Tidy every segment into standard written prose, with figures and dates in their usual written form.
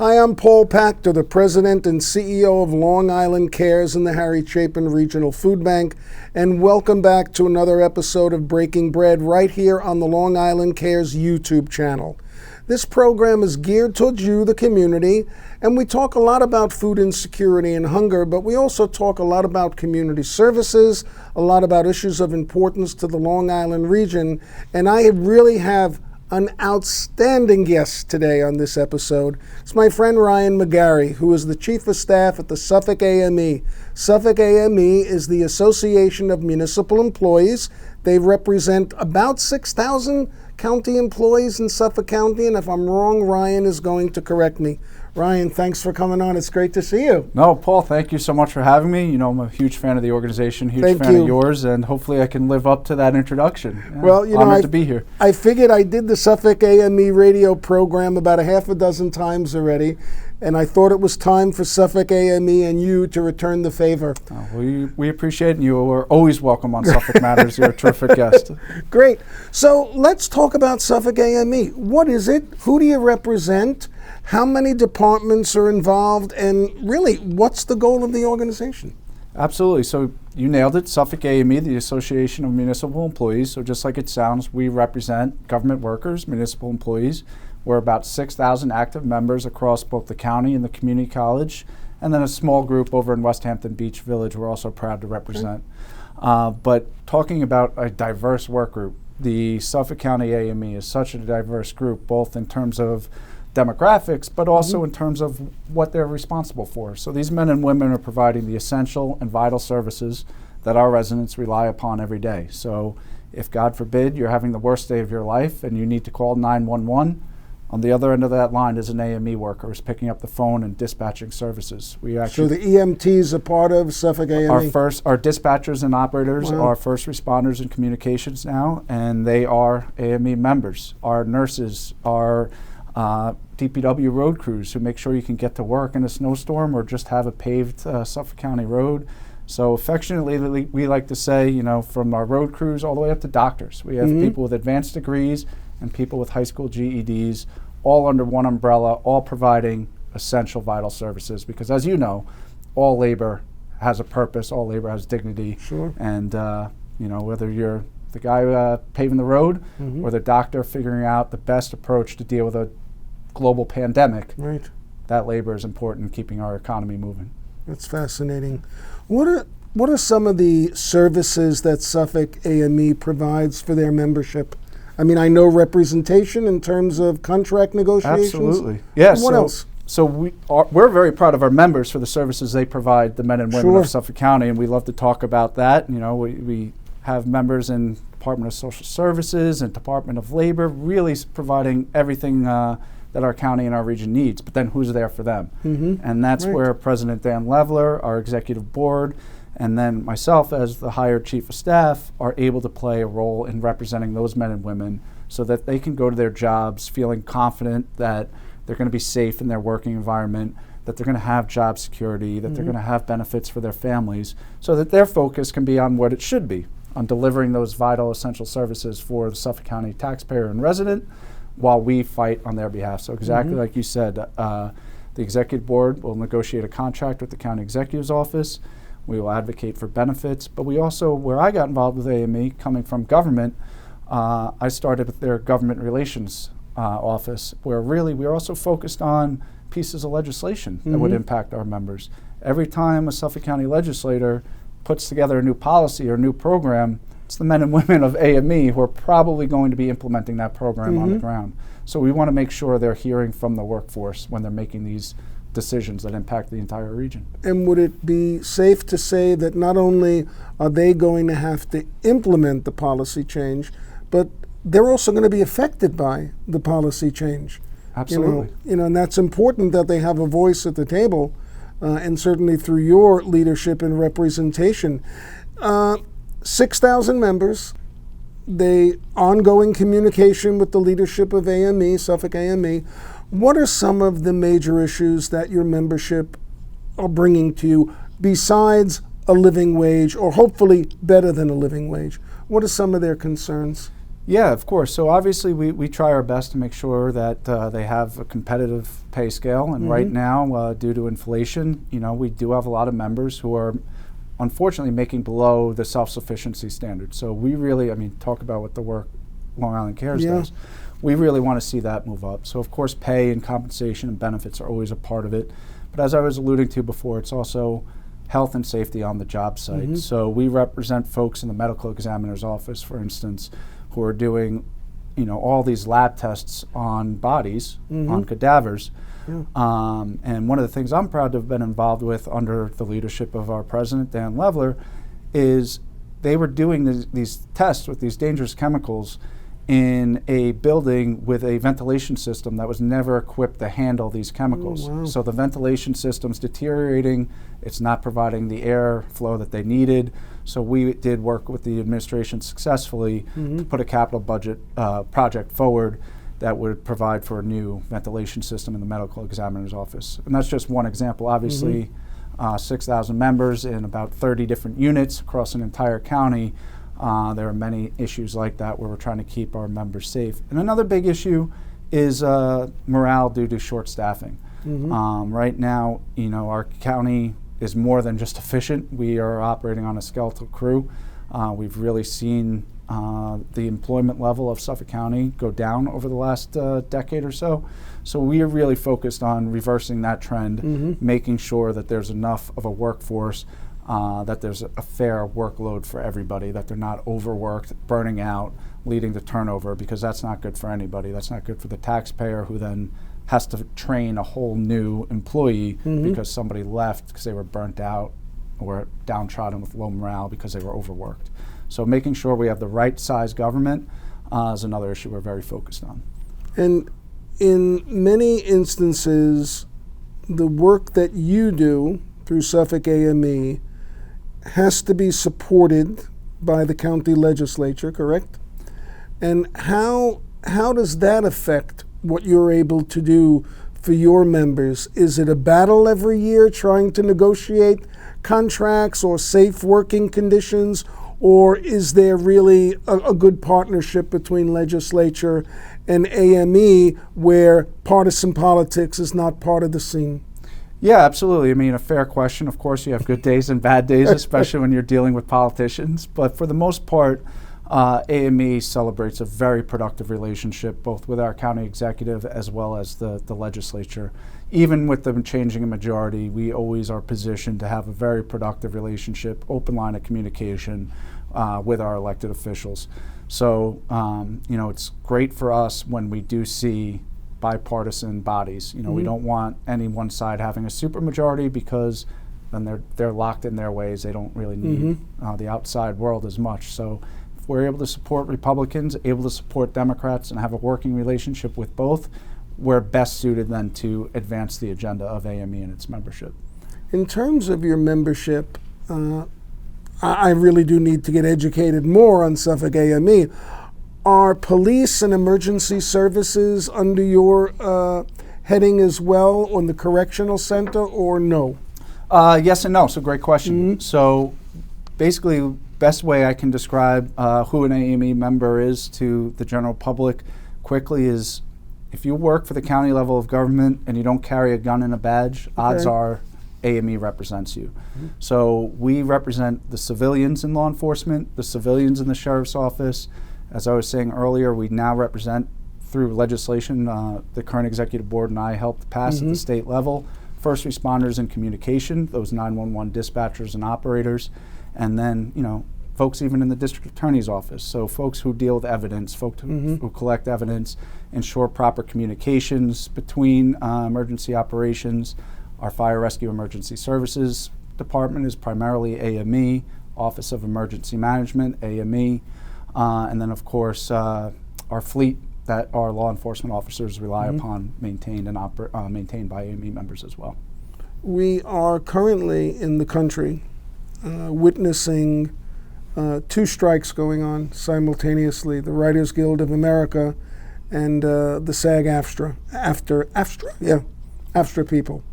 Hi, I'm Paule Pachter, the President and CEO of Long Island Cares and the Harry Chapin Regional Food Bank, and welcome back to another episode of Breaking Bread right here on the Long Island Cares YouTube channel. This program is geared towards you, the community, and we talk a lot about food insecurity and hunger, but we also talk a lot about community services, a lot about issues of importance to the Long Island region, and I really have an outstanding guest today on this episode. It's my friend Ryan McGary, who is the Chief of Staff at the Suffolk AME. Suffolk AME is the Association of Municipal Employees. They represent about 6,000 county employees in Suffolk County, and if I'm wrong, Ryan is going to correct me. Ryan, thanks for coming on. It's great to see you. No, Paul, thank you so much for having me. You know, I'm a huge fan of the organization, huge fan of yours, and hopefully I can live up to that introduction. Yeah, well, you know, honored to be here. I figured I did the Suffolk AME radio program about a half a dozen times already, and I thought it was time for Suffolk AME and you to return the favor. We appreciate it, and you are always welcome on Suffolk Matters. You're a terrific guest. Great. So let's talk about Suffolk AME. What is it? Who do you represent? How many departments are involved? And really, what's the goal of the organization? Absolutely. So you nailed it. Suffolk AME, the Association of Municipal Employees. So just like it sounds, we represent government workers, municipal employees. We're about 6,000 active members across both the county and the community college, and then a small group over in West Hampton Beach Village we're also proud to represent. But talking about a diverse work group, the Suffolk County AME is such a diverse group, both in terms of demographics, but also in terms of what they're responsible for. So these men and women are providing the essential and vital services that our residents rely upon every day. So if, God forbid, you're having the worst day of your life and you need to call 911, on the other end of that line is an AME worker who's picking up the phone and dispatching services. So the EMTs are part of Suffolk AME? Our dispatchers and operators are first responders in communications now, and they are AME members. Our nurses are DPW road crews who make sure you can get to work in a snowstorm or just have a paved Suffolk County road. So affectionately, we like to say, you know, from our road crews all the way up to doctors. We have people with advanced degrees and people with high school GEDs, all under one umbrella, all providing essential vital services. Because as you know, all labor has a purpose, all labor has dignity. Sure. And, you know, whether you're the guy paving the road or the doctor figuring out the best approach to deal with a global pandemic, that labor is important in keeping our economy moving. That's fascinating. What are some of the services that Suffolk AME provides for their membership? I mean, I know representation in terms of contract negotiations. Absolutely. Yes. What else? So we're very proud of our members for the services they provide the men and women of Suffolk County, and we love to talk about that. You know, we have members in Department of Social Services and Department of Labor, really providing everything that our county and our region needs, but then who's there for them? And that's where President Dan Leveler, our executive board, and then myself as the hired chief of staff are able to play a role in representing those men and women so that they can go to their jobs feeling confident that they're going to be safe in their working environment, that they're going to have job security, that they're going to have benefits for their families, so that their focus can be on what it should be, on delivering those vital essential services for the Suffolk County taxpayer and resident while we fight on their behalf. So exactly like you said, the executive board will negotiate a contract with the county executive's office. We will advocate for benefits, but we also, where I got involved with AME, coming from government, I started with their government relations office, where really we're also focused on pieces of legislation that would impact our members. Every time a Suffolk County legislator puts together a new policy or new program, it's the men and women of AME who are probably going to be implementing that program on the ground. So we want to make sure they're hearing from the workforce when they're making these decisions that impact the entire region. And would it be safe to say that not only are they going to have to implement the policy change, but they're also going to be affected by the policy change? Absolutely. You know, and that's important that they have a voice at the table, and certainly through your leadership and representation. 6,000 members, they ongoing communication with the leadership of AME, Suffolk AME. What are some of the major issues that your membership are bringing to you besides a living wage, or hopefully better than a living wage? What are some of their concerns? Yeah, of course. So obviously we try our best to make sure that they have a competitive pay scale. And right now, due to inflation, we do have a lot of members who are unfortunately making below the self-sufficiency standard. So we really, talk about what the work Long Island Cares does. We really want to see that move up. So of course, pay and compensation and benefits are always a part of it. But as I was alluding to before, it's also health and safety on the job site. So we represent folks in the medical examiner's office, for instance, who are doing, all these lab tests on bodies, on cadavers. And one of the things I'm proud to have been involved with under the leadership of our president, Dan Leveler, is they were doing these tests with these dangerous chemicals in a building with a ventilation system that was never equipped to handle these chemicals. So the ventilation system's deteriorating, it's not providing the air flow that they needed. So we did work with the administration successfully to put a capital budget project forward that would provide for a new ventilation system in the medical examiner's office. And that's just one example. Obviously, 6,000 members in about 30 different units across an entire county. There are many issues like that where we're trying to keep our members safe. And another big issue is morale due to short staffing. Right now, our county is more than just efficient. We are operating on a skeletal crew. We've really seen the employment level of Suffolk County go down over the last decade or so. So we are really focused on reversing that trend, making sure that there's enough of a workforce, that there's a fair workload for everybody, that they're not overworked, burning out, leading to turnover, because that's not good for anybody. That's not good for the taxpayer, who then has to train a whole new employee because somebody left because they were burnt out or downtrodden with low morale because they were overworked. So making sure we have the right size government is another issue we're very focused on. And in many instances, the work that you do through Suffolk AME has to be supported by the county legislature, correct? And how does that affect what you're able to do for your members? Is it a battle every year trying to negotiate contracts or safe working conditions, or is there really a good partnership between legislature and AME where partisan politics is not part of the scene? Yeah, absolutely. A fair question. Of course, you have good days and bad days, especially when you're dealing with politicians. But for the most part, AME celebrates a very productive relationship, both with our county executive as well as the legislature. Even with them changing a majority, we always are positioned to have a very productive relationship, open line of communication with our elected officials. So, it's great for us when we do see bipartisan bodies. We don't want any one side having a supermajority, because then they're locked in their ways. They don't really need the outside world as much. So if we're able to support Republicans, able to support Democrats, and have a working relationship with both, we're best suited then to advance the agenda of AME and its membership. In terms of your membership, I really do need to get educated more on Suffolk AME. Are police and emergency services under your heading as well, on the correctional center, or no? Yes and no. So great question. So basically, best way I can describe who an AME member is to the general public quickly is, if you work for the county level of government and you don't carry a gun and a badge, odds are AME represents you. So we represent the civilians in law enforcement, the civilians in the sheriff's office. As I was saying earlier, we now represent, through legislation, the current executive board and I helped pass at the state level, first responders in communication, those 911 dispatchers and operators, and then, folks even in the district attorney's office. So folks who deal with evidence, folks who collect evidence, ensure proper communications between emergency operations. Our Fire Rescue Emergency Services Department is primarily AME, Office of Emergency Management, AME, and then of course our fleet that our law enforcement officers rely upon, maintained by AME members as well. We are currently in the country witnessing two strikes going on simultaneously: the Writers Guild of America and the SAG-AFTRA, AFTRA people.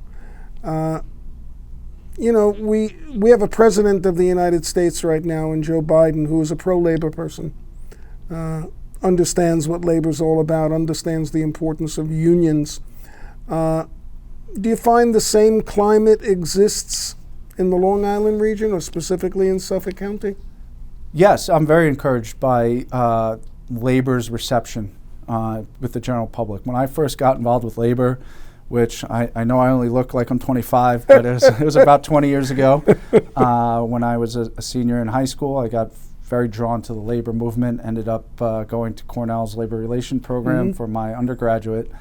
We have a president of the United States right now in Joe Biden, who is a pro-labor person. understands what labor's all about, understands the importance of unions. Do you find the same climate exists in the Long Island region, or specifically in Suffolk County? Yes, I'm very encouraged by labor's reception with the general public. When I first got involved with labor, which I know I only look like I'm 25, but it was about 20 years ago. When I was a senior in high school, I got very drawn to the labor movement, ended up going to Cornell's labor relation program for my undergraduate.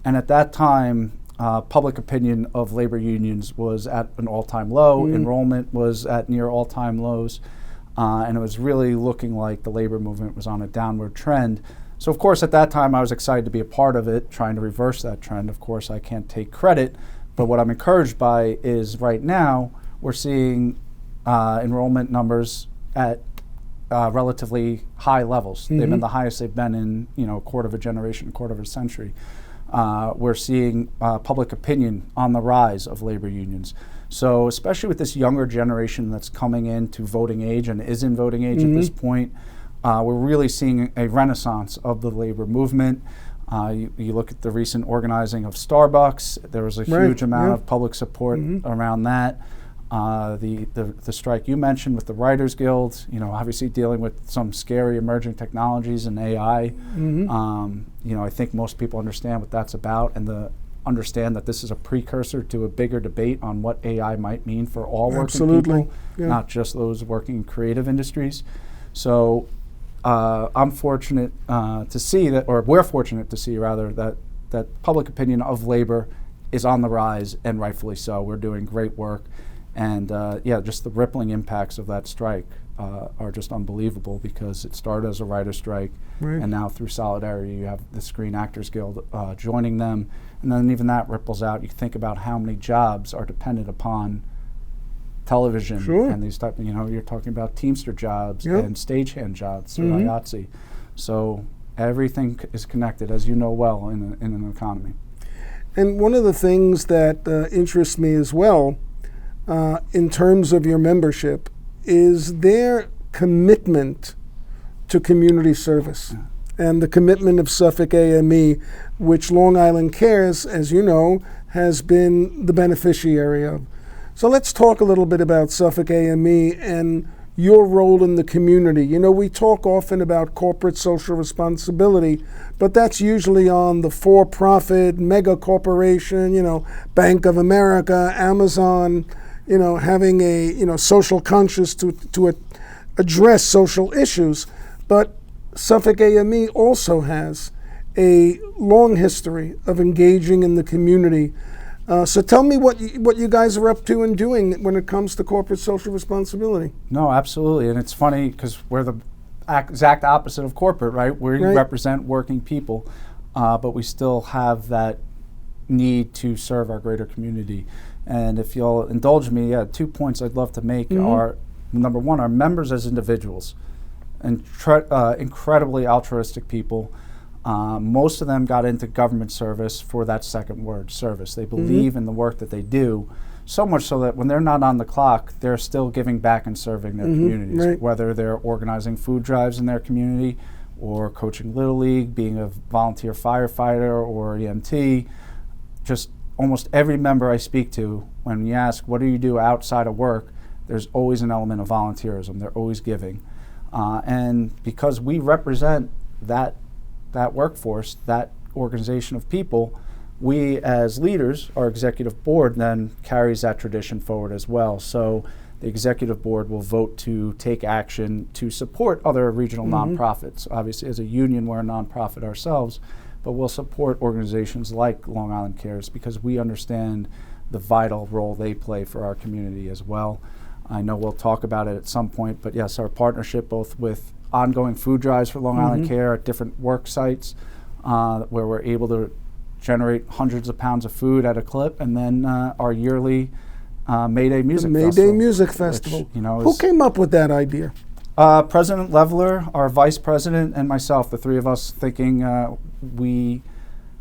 And at that time, public opinion of labor unions was at an all-time low. Enrollment was at near all-time lows. And it was really looking like the labor movement was on a downward trend. So of course at that time I was excited to be a part of it, trying to reverse that trend. Of course I can't take credit, but what I'm encouraged by is right now we're seeing enrollment numbers at relatively high levels. They've been the highest they've been in a quarter of a generation, a quarter of a century. We're seeing public opinion on the rise of labor unions. So especially with this younger generation that's coming into voting age and is in voting age at this point, we're really seeing a renaissance of the labor movement. You look at the recent organizing of Starbucks, there was a huge amount of public support around that. The strike you mentioned with the Writers Guild, obviously dealing with some scary emerging technologies and AI. I think most people understand what that's about and understand that this is a precursor to a bigger debate on what AI might mean for all working people, not just those working in creative industries. So I'm fortunate to see that, or we're fortunate to see rather, that public opinion of labor is on the rise, and rightfully so. We're doing great work. And just the rippling impacts of that strike are just unbelievable, because it started as a writer's strike, and now through solidarity you have the Screen Actors Guild joining them, and then even that ripples out. You think about how many jobs are dependent upon television and these type. You're talking about Teamster jobs and stagehand jobs through IATSE. So everything is connected, as you know well, in an economy. And one of the things that interests me as well, in terms of your membership, is their commitment to community service and the commitment of Suffolk AME, which Long Island Cares, as you know, has been the beneficiary of. So let's talk a little bit about Suffolk AME and your role in the community. We talk often about corporate social responsibility, but that's usually on the for-profit mega corporation, Bank of America, Amazon, having a social conscience to address social issues. But Suffolk AME also has a long history of engaging in the community. So tell me what you guys are up to and doing when it comes to corporate social responsibility. No, absolutely. And it's funny because we're the exact opposite of corporate, right? We represent working people, but we still have that need to serve our greater community. And if you'll indulge me, 2 points I'd love to make are, number one, our members as individuals, and incredibly altruistic people. Most of them got into government service for that second word, service. They believe in the work that they do, so much so that when they're not on the clock, they're still giving back and serving their communities, whether they're organizing food drives in their community or coaching Little League, being a volunteer firefighter or EMT. Just almost every member I speak to, when you ask, what do you do outside of work, there's always an element of volunteerism. They're always giving. And because we represent that workforce, that organization of people, we as leaders, our executive board then carries that tradition forward as well. So the executive board will vote to take action to support other regional nonprofits. Obviously, as a union, we're a nonprofit ourselves, but we'll support organizations like Long Island Cares because we understand the vital role they play for our community as well. I know we'll talk about it at some point, but yes, our partnership both with ongoing food drives for Long Island Care at different work sites where we're able to generate hundreds of pounds of food at a clip, and then our yearly May Day Music Festival. May Day Music Festival. Which, who came up with that idea? President Leveler, our vice president, and myself, the three of us thinking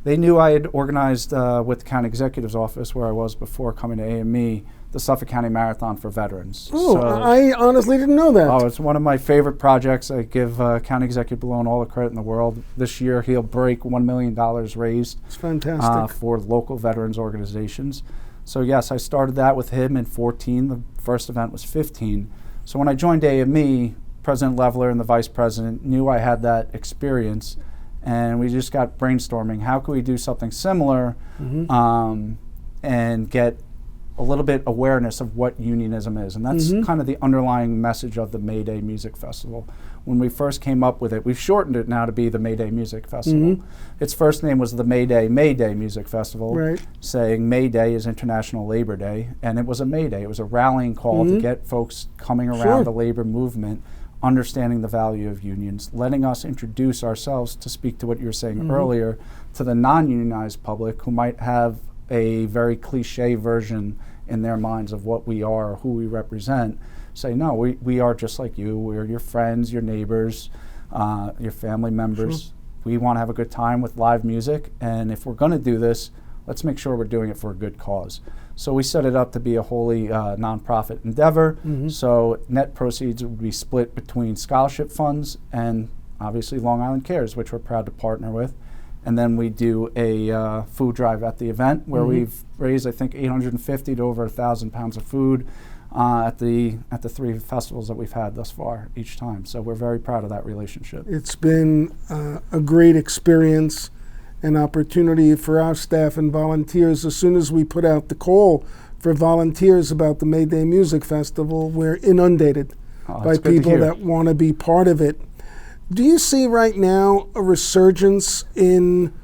they knew I had organized with the county executive's office where I was before coming to AME, the Suffolk County Marathon for Veterans. Oh, so, I honestly didn't know that. Oh, it's one of my favorite projects. I give County Executive Balone all the credit in the world. This year he'll break $1 million raised. It's fantastic. For local veterans organizations. So yes, I started that with him in 14. The first event was 15. So when I joined AME, President Leveler and the Vice President knew I had that experience, and we just got brainstorming. How could we do something similar and get a little bit awareness of what unionism is? And that's kind of the underlying message of the May Day Music Festival. When we first came up with it, we've shortened it now to be the May Day Music Festival. Its first name was the May Day Music Festival, saying May Day is International Labor Day, and it was a May Day. It was a rallying call to get folks coming around the labor movement, understanding the value of unions, letting us introduce ourselves, to speak to what you were saying earlier, to the non-unionized public who might have a very cliche version in their minds of what we are or who we represent. Say, no, we are just like you. We're your friends, your neighbors, your family members. We want to have a good time with live music, and if we're going to do this, let's make sure we're doing it for a good cause. So we set it up to be a wholly nonprofit endeavor. So net proceeds would be split between scholarship funds and obviously Long Island Cares, which we're proud to partner with. And then we do a food drive at the event where we've raised, I think, 850 to over 1,000 pounds of food at the 3 festivals that we've had thus far each time. So we're very proud of that relationship. It's been a great experience, an opportunity for our staff and volunteers. As soon as we put out the call for volunteers about the May Day Music Festival, we're inundated by people that want to be part of it. Do you see right now a resurgence in,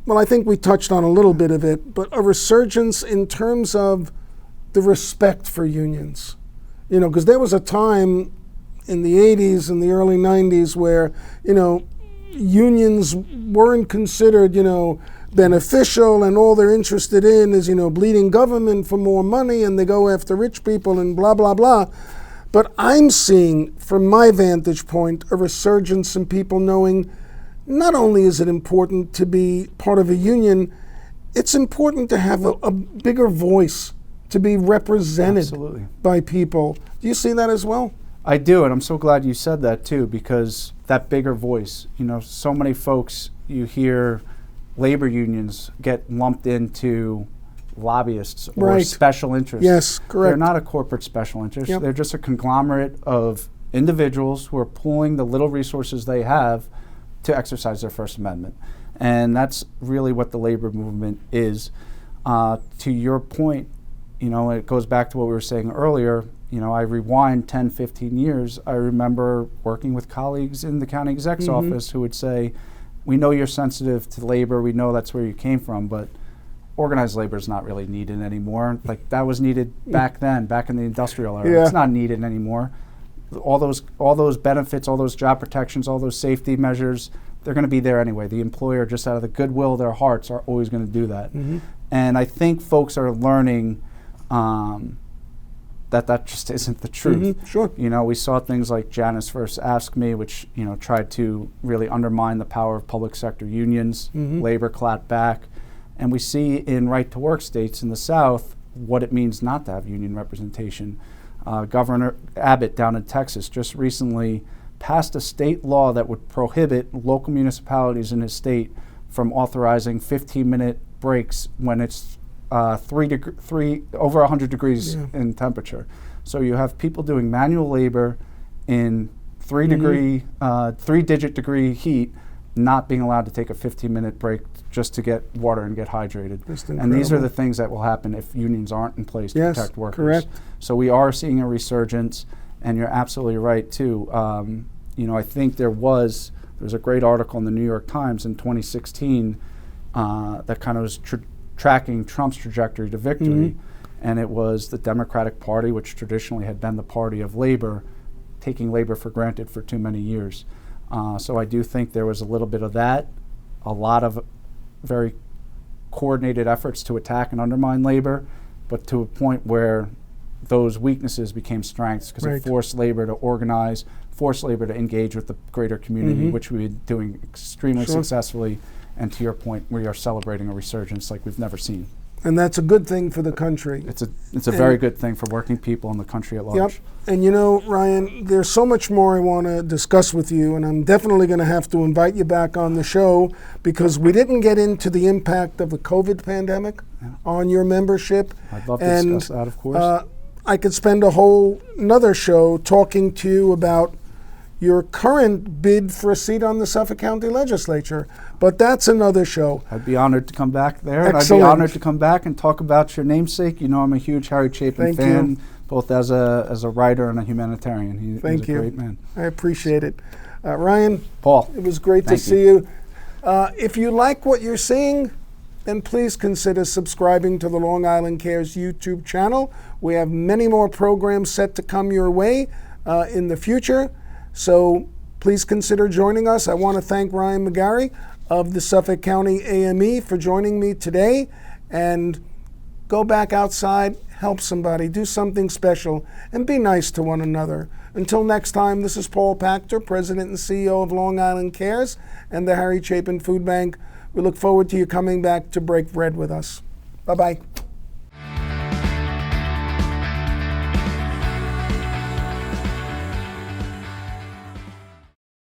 well, I think we touched on a little bit of it, but a resurgence in terms of the respect for unions? You know, because there was a time in the 80s and the early 90s where, you know, unions weren't considered, you know, beneficial, and all they're interested in is, you know, bleeding government for more money, and they go after rich people and blah, blah, blah. But I'm seeing, from my vantage point, a resurgence in people knowing not only is it important to be part of a union, it's important to have a bigger voice, to be represented by people. Do you see that as well? I do, and I'm so glad you said that too, because that bigger voice, you know, so many folks, you hear labor unions get lumped into lobbyists or special interests. Yes, correct. They're not a corporate special interest. They're just a conglomerate of individuals who are pooling the little resources they have to exercise their First Amendment. And that's really what the labor movement is. To your point, you know, it goes back to what we were saying earlier. You know, I rewind 10, 15 years. I remember working with colleagues in the county exec's office who would say, we know you're sensitive to labor, we know that's where you came from, but organized labor is not really needed anymore. Like, that was needed back then, back in the industrial era. It's not needed anymore. All those benefits, all those job protections, all those safety measures, they're going to be there anyway. The employer, just out of the goodwill of their hearts, are always going to do that. And I think folks are learning that just isn't the truth. You know, we saw things like Janice First Ask Me, which, you know, tried to really undermine the power of public sector unions. Labor clapped back. And we see in right-to-work states in the South what it means not to have union representation. Governor Abbott down in Texas just recently passed a state law that would prohibit local municipalities in his state from authorizing 15-minute breaks when it's over 100 degrees in temperature. So you have people doing manual labor in 3-digit degree heat, not being allowed to take a 15-minute break just to get water and get hydrated. And these are the things that will happen if unions aren't in place to protect workers. Correct. So we are seeing a resurgence, and you're absolutely right too. You know, I think there was a great article in the New York Times in 2016 that kind of was tracking Trump's trajectory to victory, and it was the Democratic Party, which traditionally had been the party of labor, taking labor for granted for too many years. So I do think there was a little bit of that, a lot of very coordinated efforts to attack and undermine labor, but to a point where those weaknesses became strengths because it forced labor to organize, forced labor to engage with the greater community, which we've been doing extremely successfully. And to your point, we are celebrating a resurgence like we've never seen. And that's a good thing for the country. It's a very good thing for working people in the country at large. Yep. And you know, Ryan, there's so much more I want to discuss with you, and I'm definitely going to have to invite you back on the show because we didn't get into the impact of the COVID pandemic on your membership. I'd love to discuss that, of course. I could spend a whole another show talking to you about your current bid for a seat on the Suffolk County Legislature, but that's another show. I'd be honored to come back there, and I'd Excellent. be honored to come back and talk about your namesake. You know, I'm a huge Harry Chapin fan, both as a writer and a humanitarian. He's a great man. I appreciate it. Ryan, Paul, it was great to see you. If you like what you're seeing, then please consider subscribing to the Long Island Cares YouTube channel. We have many more programs set to come your way in the future. So please consider joining us. I want to thank Ryan McGary of the Suffolk County AME for joining me today. And go back outside, help somebody, do something special, and be nice to one another. Until next time, this is Paule Pachter, President and CEO of Long Island Cares and the Harry Chapin Food Bank. We look forward to you coming back to break bread with us. Bye-bye.